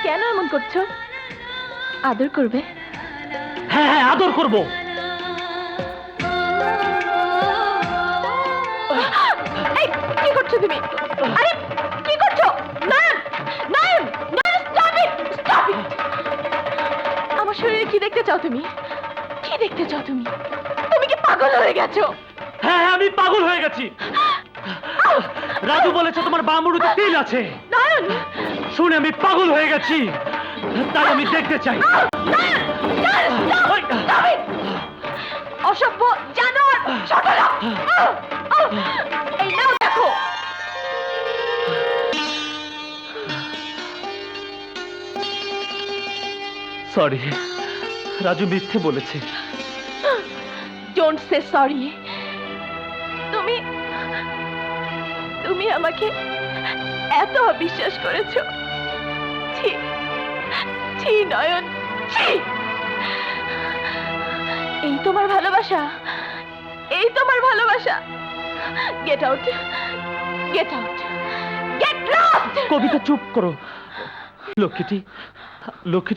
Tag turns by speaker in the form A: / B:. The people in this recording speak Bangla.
A: কেন এমন করছো? আদর করবে?
B: হ্যাঁ হ্যাঁ, আদর করব।
A: এই, কি করছো তুমি? আরে কি করছো? নয়ন, নয়ন, নয়ন, স্টপ ইট, স্টপ ইট। আমার শরীরে কি দেখতে চাও তুমি? কি দেখতে চাও তুমি? তুমি কি পাগল হয়ে গেছো?
B: হ্যাঁ হ্যাঁ, আমি পাগল হয়ে গেছি। রাজু বলেছে তোমার বামুড়িতে তিল আছে।
A: নয়ন,
B: শুনে আমি পাগল হয়ে গেছি, তাই আমি দেখতে চাই।
A: নয়ন, নয়ন, stop, stop it! অসভ্য জানোয়ার, ছোটরা। এই নাও দেখো।
B: সরি, রাজু মিথ্যে বলেছে।
A: Don't say sorry. তুমি তুমি আমাকে এত অবিশ্বাস করেছো। ছি ছি নয়ন, ছি। এই তোমার ভালোবাসা, এই তোমার ভালোবাসা। Get out, get out, get lost.
B: কবিতা চুপ করো। লক্ষ্মীটি, লক্ষ্মীটি